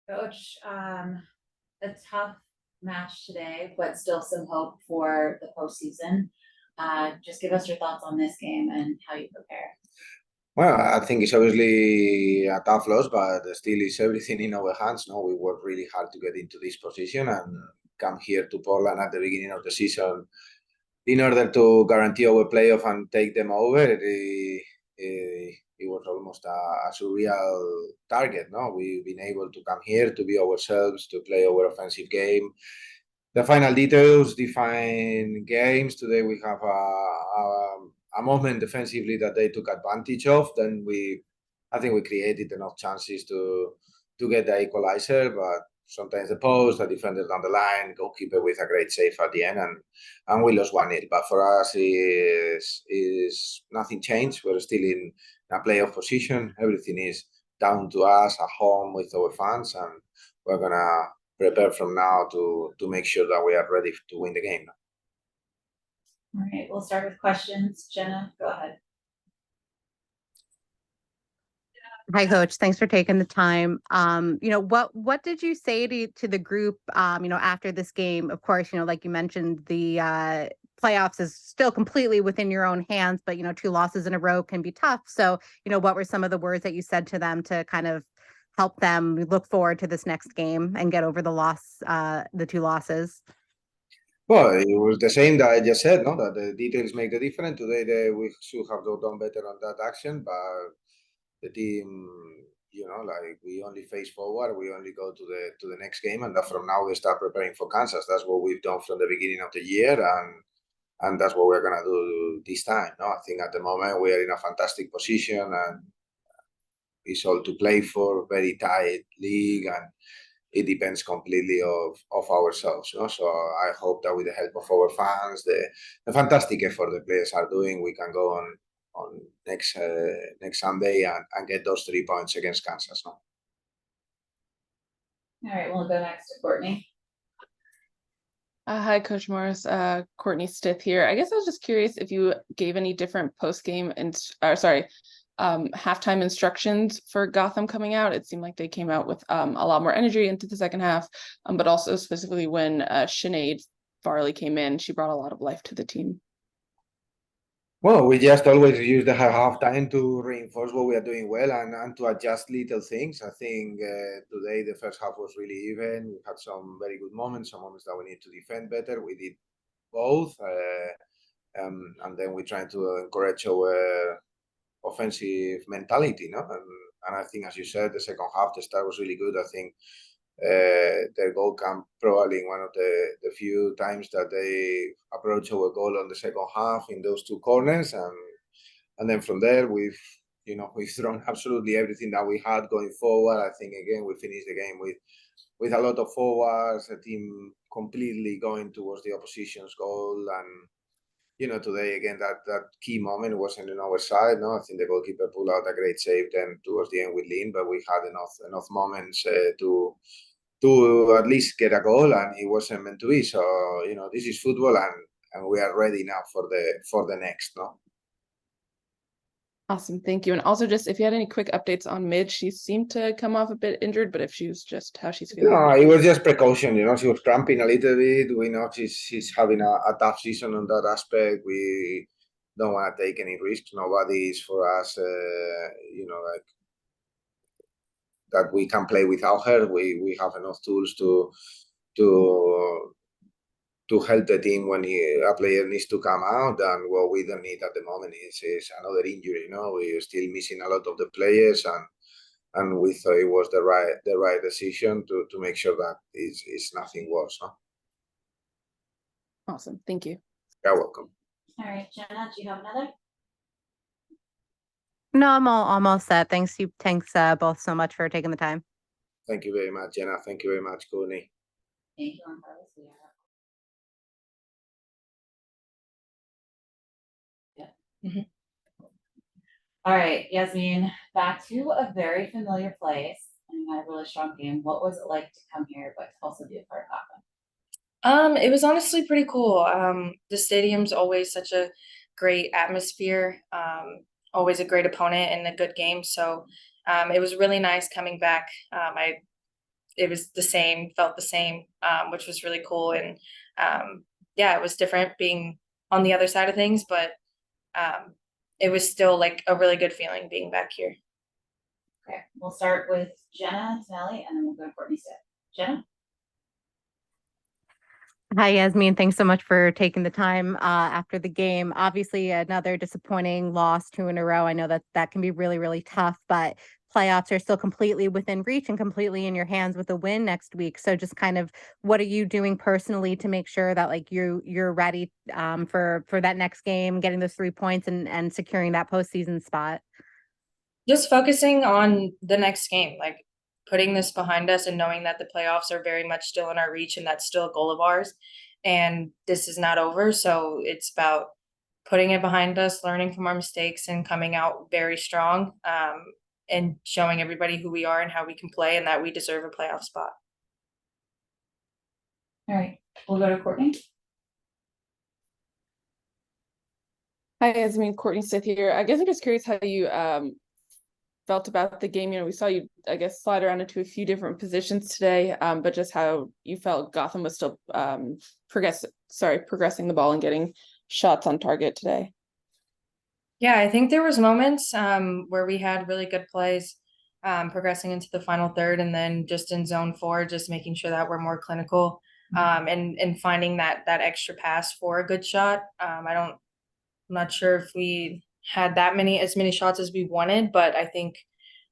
Coach, a tough match today, but still some hope for the postseason. Just give us your thoughts on this game and how you prepare. Well, I think it's obviously a tough loss, but still it's everything in our hands. No, we worked really hard to get into this position and come here to Portland at the beginning of the season in order to guarantee our playoff and take them over. It was almost a surreal target. No, we've been able to come here to be ourselves, to play our offensive game. The final details define games. Today we have a moment defensively that they took advantage of. Then I think we created enough chances to get the equalizer, but sometimes the post, the defender down the line, goalkeeper with a great save at the end, and we lost 1-0. But for us, is nothing changed. We're still in a playoff position. Everything is down to us at home with our fans, and we're gonna prepare from now to make sure that we are ready to win the game. All right, we'll start with questions. Jenna, go ahead. Hi, Coach. Thanks for taking the time. What did you say to the group, after this game? Of course, like you mentioned, the playoffs is still completely within your own hands, but, 2 losses in a row can be tough. So, what were some of the words that you said to them to kind of help them look forward to this next game and get over the 2 losses? Well, it was the same that I just said, no? That the details make the difference. Today, we should have done better on that action, but the team, like we only face forward, we only go to the next game, and that from now we start preparing for Kansas. That's what we've done from the beginning of the year, and that's what we're gonna do this time. No, I think at the moment we are in a fantastic position, and it's all to play for, very tight league, and it depends completely of ourselves. So I hope that with the help of our fans, the fantastic effort the players are doing, we can go on next Sunday and get those 3 points against Kansas. No? All right, we'll go next to Courtney. Hi, Coach Morris. Courtney Stith here. I guess I was just curious if you gave any different post-game halftime instructions for Gotham coming out. It seemed like they came out with a lot more energy into the second half, but also specifically when Sinead Farrelly came in, she brought a lot of life to the team. Well, we just always use the halftime to reinforce what we are doing well and to adjust little things. I think today the first half was really even. We had some very good moments, some moments that we need to defend better. We did both, and then we try to encourage our offensive mentality, no? And I think, as you said, the second half, the start was really good. I think their goal came probably in one of the few times that they approach our goal on the second half in those 2 corners, and then from there we've thrown absolutely everything that we had going forward. I think again we finished the game with a lot of forwards, a team completely going towards the opposition's goal, and today again that key moment wasn't on our side. No, I think the goalkeeper pulled out a great save then towards the end with Lynn, but we had enough moments to at least get a goal, and it wasn't meant to be. So this is football, and we are ready now for the next. No. Awesome, thank you. And also, just if you had any quick updates on Mid, she seemed to come off a bit injured, but if she was just how she's feeling. No, it was just precaution. She was cramping a little bit. We know she's having a tough season on that aspect. We don't want to take any risks. Nobody is for us, like that we can play without her. We have enough tools to help the team when a player needs to come out, and what we don't need at the moment is another injury. We're still missing a lot of the players, and we thought it was the right decision to make sure that it's nothing worse. No? Awesome, thank you. You're welcome. All right, Jenna, do you have another? No, I'm almost set. Thanks both so much for taking the time. Thank you very much, Jenna. Thank you very much, Courtney. Thank you, Amorós. Yeah. Mm-hmm. All right, Yazmeen, back to a very familiar place and had a really strong game. What was it like to come here, but also be a part of Gotham? It was honestly pretty cool. The stadium's always such a great atmosphere, always a great opponent and a good game. So it was really nice coming back. I it was the same, felt the same, which was really cool. And yeah, it was different being on the other side of things, but it was still like a really good feeling being back here. Okay, we'll start with Jenna Tonelli, and then we'll go to Courtney Stitt. Jenna? Hi, Yazmeen. Thanks so much for taking the time after the game. Obviously, another disappointing loss, 2 in a row. I know that that can be really, really tough, but playoffs are still completely within reach and completely in your hands with a win next week. So just kind of what are you doing personally to make sure that like you're ready for that next game, getting those 3 points and securing that postseason spot? Just focusing on the next game, like putting this behind us and knowing that the playoffs are very much still in our reach and that's still a goal of ours. And this is not over. So it's about putting it behind us, learning from our mistakes, and coming out very strong, and showing everybody who we are and how we can play and that we deserve a playoff spot. All right, we'll go to Courtney. Hi, Yazmeen, Courtney Stitt here. I guess I'm just curious how you felt about the game. You know, we saw you, I guess, slide around into a few different positions today, but just how you felt Gotham was still progressing the ball and getting shots on target today. Yeah, I think there was moments where we had really good plays, progressing into the final third, and then just in zone 4, just making sure that we're more clinical, and finding that extra pass for a good shot. I'm not sure if we had as many shots as we wanted, but I think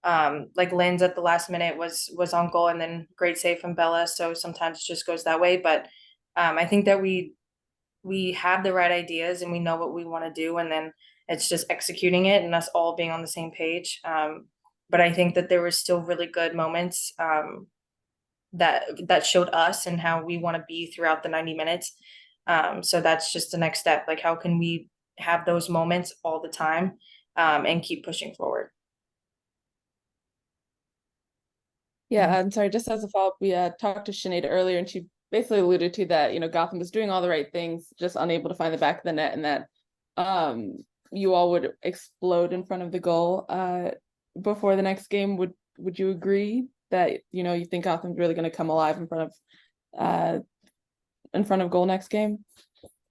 like Lynn's at the last minute was on goal, and then great save from Bella. So sometimes it just goes that way. But I think that we have the right ideas and we know what we want to do, and then it's just executing it and us all being on the same page. But I think that there were still really good moments that showed us and how we want to be throughout the 90 minutes. So that's just the next step. Like, how can we have those moments all the time, and keep pushing forward? Yeah, I'm sorry, just as a follow-up, we talked to Sinead earlier, and she basically alluded to that, you know, Gotham was doing all the right things, just unable to find the back of the net, and that you all would explode in front of the goal before the next game. Would you agree that, you know, you think Gotham's really going to come alive in front of goal next game?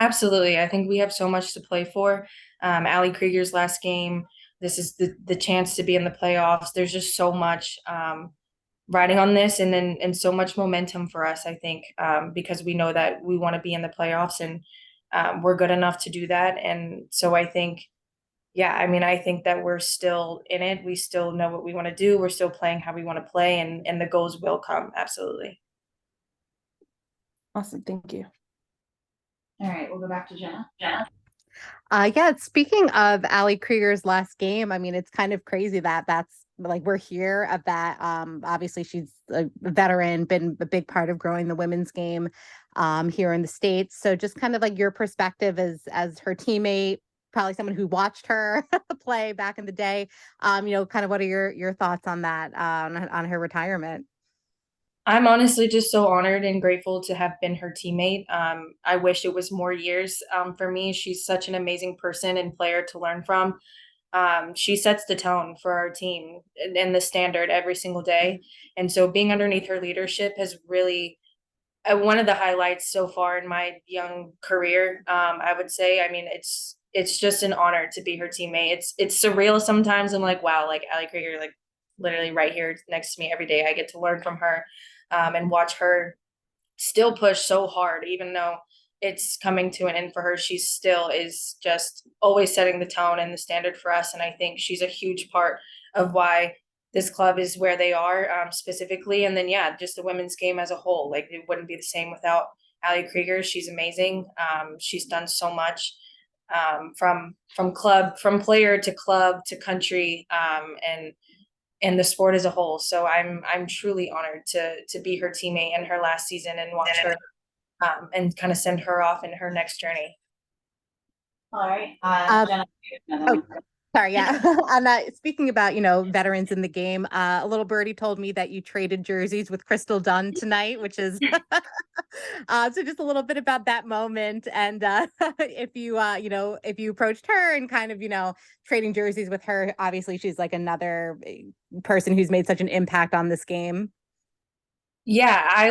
Absolutely. I think we have so much to play for. Ali Krieger's last game. This is the chance to be in the playoffs. There's just so much riding on this, and so much momentum for us, I think, because we know that we want to be in the playoffs, and we're good enough to do that. And so I think, yeah, I mean, I think that we're still in it. We still know what we want to do. We're still playing how we want to play, and the goals will come. Absolutely. Awesome. Thank you. All right, we'll go back to Jenna. Jenna? Yeah, speaking of Ali Krieger's last game, I mean, it's kind of crazy that that's like we're here at that. Obviously she's a veteran, been a big part of growing the women's game here in the States. So just kind of like your perspective as her teammate, probably someone who watched her play back in the day. You know, kind of what are your thoughts on that, on her retirement? I'm honestly just so honored and grateful to have been her teammate. I wish it was more years for me. She's such an amazing person and player to learn from. She sets the tone for our team and the standard every single day. And so being underneath her leadership has really one of the highlights so far in my young career. I would say, I mean, it's just an honor to be her teammate. It's surreal sometimes. I'm like, wow, like Ali Krieger, like literally right here next to me every day. I get to learn from her, and watch her still push so hard, even though it's coming to an end for her. She still is just always setting the tone and the standard for us. And I think she's a huge part of why this club is where they are, specifically. And then, yeah, just the women's game as a whole. Like, it wouldn't be the same without Ali Krieger. She's amazing. She's done so much, from player to club to country, and the sport as a whole. So I'm truly honored to be her teammate in her last season and watch her, and kind of send her off in her next journey. All right, Jenna. Oh, sorry, yeah. And speaking about, you know, veterans in the game, a little birdie told me that you traded jerseys with Crystal Dunn tonight, which is so just a little bit about that moment, and if you you know, if you approached her and kind of, you know, trading jerseys with her. Obviously she's like another person who's made such an impact on this game. Yeah, I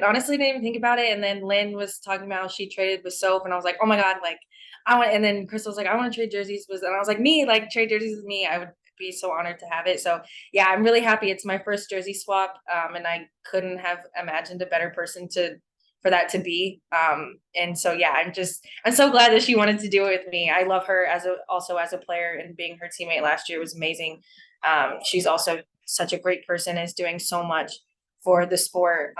honestly didn't even think about it. And then Lynn was talking about how she traded with Soap, and I was like, oh my God, like I want, and then Crystal was like, I want to trade jerseys with, and I was like, me, like trade jerseys with me. I would be so honored to have it. So yeah, I'm really happy. It's my first jersey swap. And I couldn't have imagined a better person for that to be. And so yeah, I'm so glad that she wanted to do it with me. I love her also as a player, and being her teammate last year was amazing. She's also such a great person, is doing so much for the sport,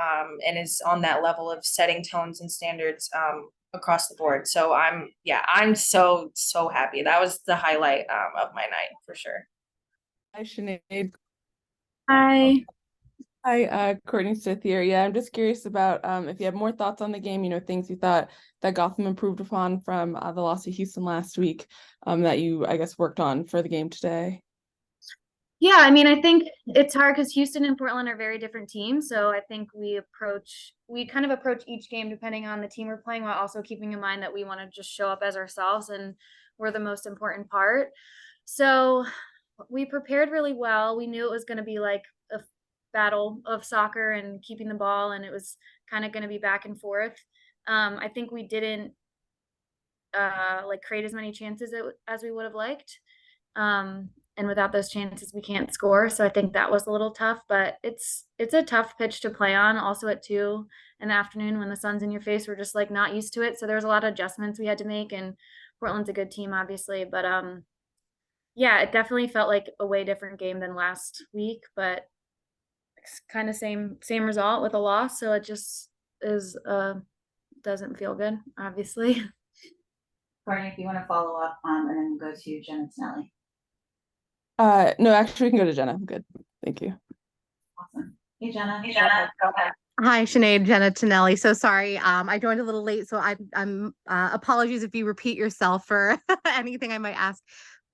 and is on that level of setting tones and standards across the board. So I'm so happy. That was the highlight of my night for sure. Hi, Sinead. Hi. Hi, Courtney Smith here. Yeah, I'm just curious about if you have more thoughts on the game, things you thought that Gotham improved upon from the loss to Houston last week, that you, I guess, worked on for the game today. Yeah, I mean, I think it's hard because Houston and Portland are very different teams. So I think we kind of approach each game depending on the team we're playing, while also keeping in mind that we want to just show up as ourselves, and we're the most important part. So we prepared really well. We knew it was going to be like a battle of soccer and keeping the ball, and it was kind of going to be back and forth. I think we didn't like create as many chances as we would have liked. And without those chances, we can't score. So I think that was a little tough, but it's a tough pitch to play on. Also at 2 in the afternoon when the sun's in your face, we're just like not used to it. So there was a lot of adjustments we had to make, and Portland's a good team, obviously. But yeah, it definitely felt like a way different game than last week, but it's kind of same result with a loss. So it just is doesn't feel good, obviously. Courtney, if you want to follow up, and then go to Jen and Snelly. No, actually, we can go to Jenna. I'm good. Thank you. Awesome. Hey, Jenna. Go ahead. Hi, Sinead, Jenna Tonelli. So sorry, I joined a little late, so I'm apologies if you repeat yourself for anything I might ask.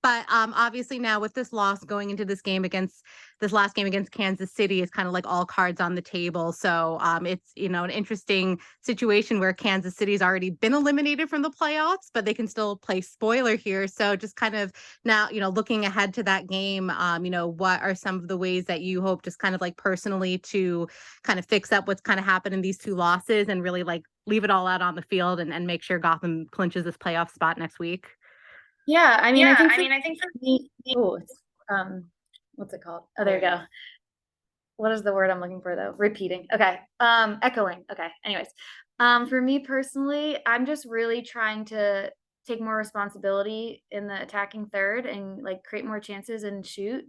But obviously now with this loss going into this last game against Kansas City is kind of like all cards on the table. So it's an interesting situation where Kansas City's already been eliminated from the playoffs, but they can still play spoiler here. So just kind of now, looking ahead to that game, what are some of the ways that you hope just kind of like personally to kind of fix up what's kind of happened in these 2 losses and really like leave it all out on the field and make sure Gotham clinches this playoff spot next week? Yeah, I mean, I think for me, it's, what's it called? Oh, there you go. What is the word I'm looking for though? Repeating. Okay. Echoing. Okay. Anyways, for me personally, I'm just really trying to take more responsibility in the attacking third and like create more chances and shoot,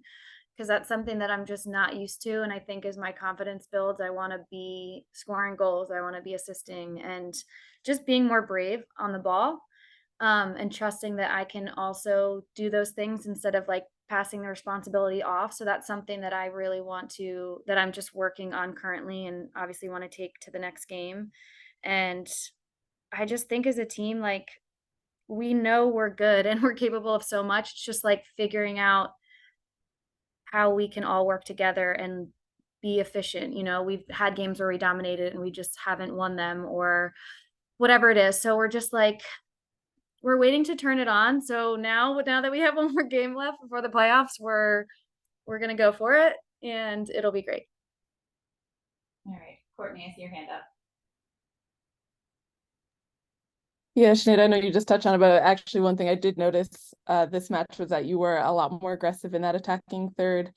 because that's something that I'm just not used to. And I think as my confidence builds, I want to be scoring goals. I want to be assisting and just being more brave on the ball. And trusting that I can also do those things instead of like passing the responsibility off. So that's something that I really that I'm just working on currently, and obviously want to take to the next game. And I just think as a team, like we know we're good and we're capable of so much. It's just like figuring out how we can all work together and be efficient. We've had games where we dominated and we just haven't won them or whatever it is. So we're just like, we're waiting to turn it on. So now that we have one more game left before the playoffs, we're gonna go for it, and it'll be great. All right, Courtney, I see your hand up. Yeah, Sinead, I know you just touched on it, but actually one thing I did notice this match was that you were a lot more aggressive in that attacking third.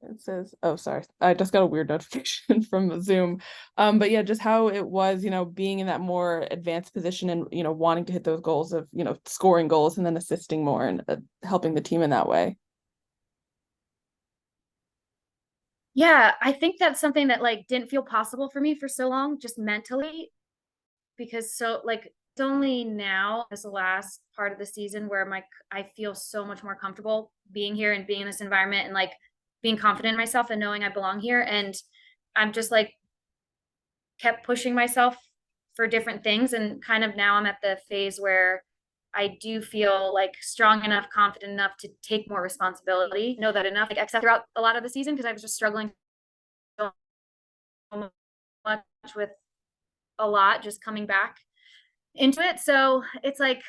It says, oh, sorry, I just got a weird notification from Zoom. But yeah, just how it was, being in that more advanced position and, wanting to hit those goals of, scoring goals and then assisting more and helping the team in that way. Yeah, I think that's something that like didn't feel possible for me for so long, just mentally, because it's only now as the last part of the season where I feel so much more comfortable being here and being in this environment and like being confident in myself and knowing I belong here. And I'm just like kept pushing myself for different things. And kind of now I'm at the phase where I do feel like strong enough, confident enough to take more responsibility, know that enough, like except throughout a lot of the season, because I was just struggling so much with a lot just coming back into it. So it's like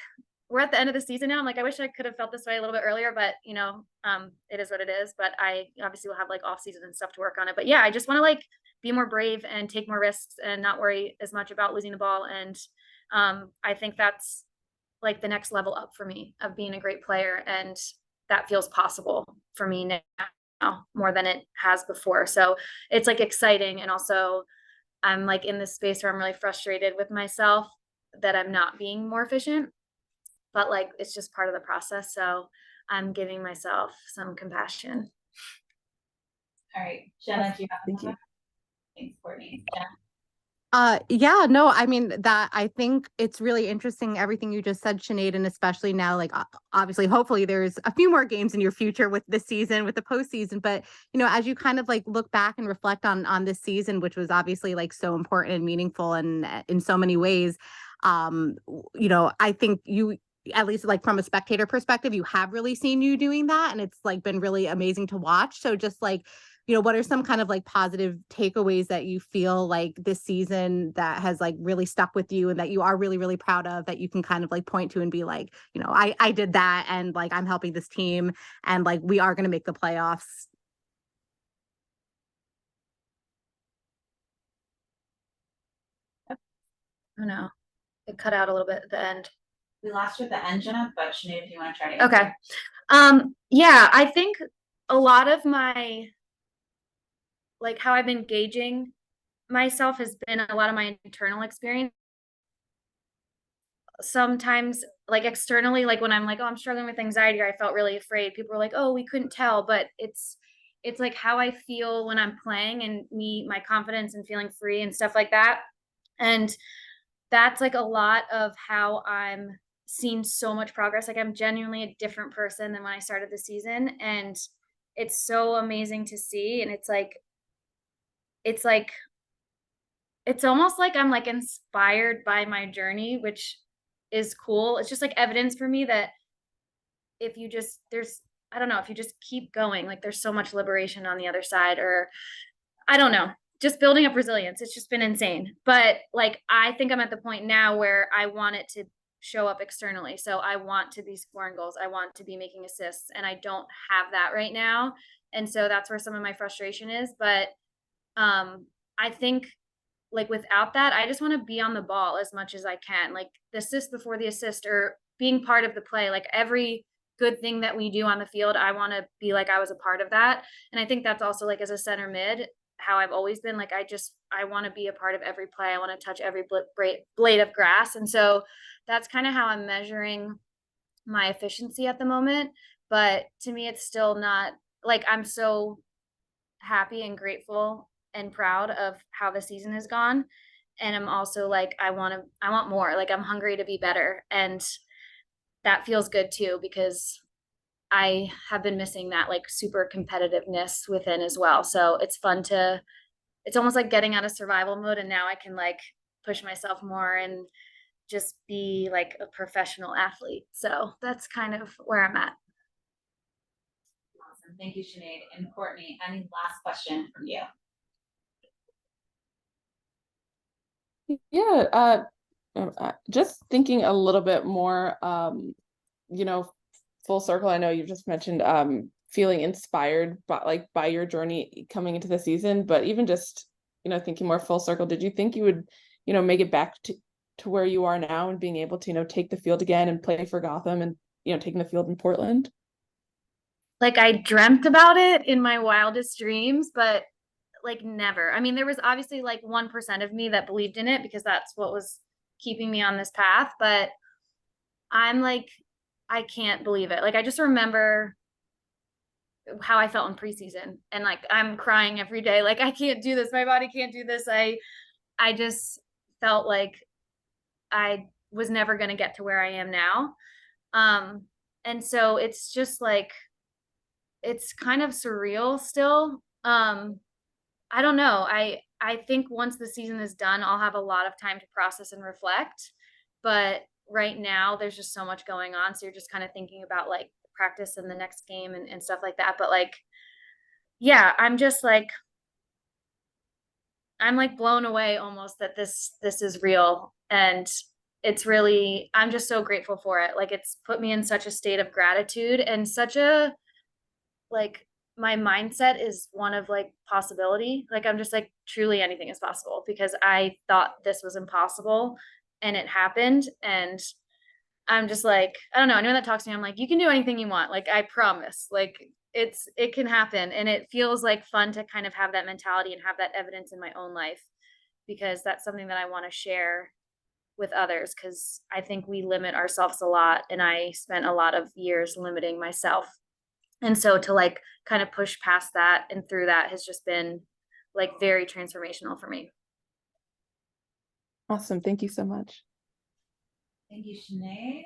we're at the end of the season now. I'm like, I wish I could have felt this way a little bit earlier, but it is what it is. But I obviously will have like off season and stuff to work on it. But yeah, I just want to like be more brave and take more risks and not worry as much about losing the ball. And I think that's like the next level up for me of being a great player. And that feels possible for me now more than it has before. So it's like exciting. And also I'm like in this space where I'm really frustrated with myself that I'm not being more efficient, but like, it's just part of the process. So I'm giving myself some compassion. All right, Jenna, do you have Thank you. Thanks, Courtney. Jenna? Yeah, no, I mean that I think it's really interesting everything you just said, Sinead, and especially now, like obviously, hopefully there's a few more games in your future with this season, with the postseason. But as you kind of like look back and reflect on this season, which was obviously like so important and meaningful and in so many ways, I think you, at least like from a spectator perspective, you have really seen you doing that, and it's like been really amazing to watch. So just like, what are some kind of like positive takeaways that you feel like this season that has like really stuck with you and that you are really, really proud of, that you can kind of like point to and be like, I did that, and like I'm helping this team, and like we are going to make the playoffs? Oh no, it cut out a little bit at the end. We lost you at the end, Jenna, but Sinead, if you want to try to answer. Okay. Yeah, I think a lot of my, like how I've been gauging myself has been a lot of my internal experience. Sometimes like externally, like when I'm like, oh, I'm struggling with anxiety, or I felt really afraid, people were like, oh, we couldn't tell. But it's like how I feel when I'm playing and my confidence and feeling free and stuff like that. And that's like a lot of how I'm seeing so much progress. Like I'm genuinely a different person than when I started the season. And it's so amazing to see. And it's almost like I'm like inspired by my journey, which is cool. It's just like evidence for me that if you just, I don't know, if you just keep going, like there's so much liberation on the other side, or I don't know, just building up resilience. It's just been insane. But like, I think I'm at the point now where I want it to show up externally. So I want to be scoring goals. I want to be making assists, and I don't have that right now. And so that's where some of my frustration is. But I think like without that, I just want to be on the ball as much as I can. Like the assist before the assist, or being part of the play, like every good thing that we do on the field, I want to be like I was a part of that. And I think that's also like as a center mid, how I've always been. Like I want to be a part of every play. I want to touch every blade of grass. And so that's kind of how I'm measuring my efficiency at the moment. But to me, it's still not like, I'm so happy and grateful and proud of how the season has gone. And I'm also like, I want more. Like I'm hungry to be better. And that feels good too, because I have been missing that like super competitiveness within as well. So it's fun it's almost like getting out of survival mode. And now I can like push myself more and just be like a professional athlete. So that's kind of where I'm at. Awesome. Thank you, Sinead. And Courtney, any last question from you? Yeah, just thinking a little bit more, full circle. I know you just mentioned feeling inspired by your journey coming into the season, but even just thinking more full circle, did you think you would make it back to where you are now and being able to take the field again and play for Gotham and taking the field in Portland? Like I dreamt about it in my wildest dreams, but like never. I mean, there was obviously like 1% of me that believed in it, because that's what was keeping me on this path. But I'm like, I can't believe it. Like I just remember how I felt in preseason, and like I'm crying every day. Like I can't do this. My body can't do this. I just felt like I was never going to get to where I am now. And so it's just like, it's kind of surreal still. I don't know. I think once the season is done, I'll have a lot of time to process and reflect. But right now there's just so much going on. So you're just kind of thinking about like practice and the next game and stuff like that. But like, yeah, I'm like blown away almost that this is real. And it's really, I'm just so grateful for it. Like, it's put me in such a state of gratitude and such a, like, my mindset is one of like possibility. Like, I'm just like, truly anything is possible, because I thought this was impossible and it happened. And I'm just like, I don't know, anyone that talks to me, I'm like, you can do anything you want. Like, I promise. Like, it can happen. And it feels like fun to kind of have that mentality and have that evidence in my own life, because that's something that I want to share with others, because I think we limit ourselves a lot, and I spent a lot of years limiting myself. And so to like kind of push past that and through that has just been like very transformational for me. Awesome. Thank you so much. Thank you, Sinead.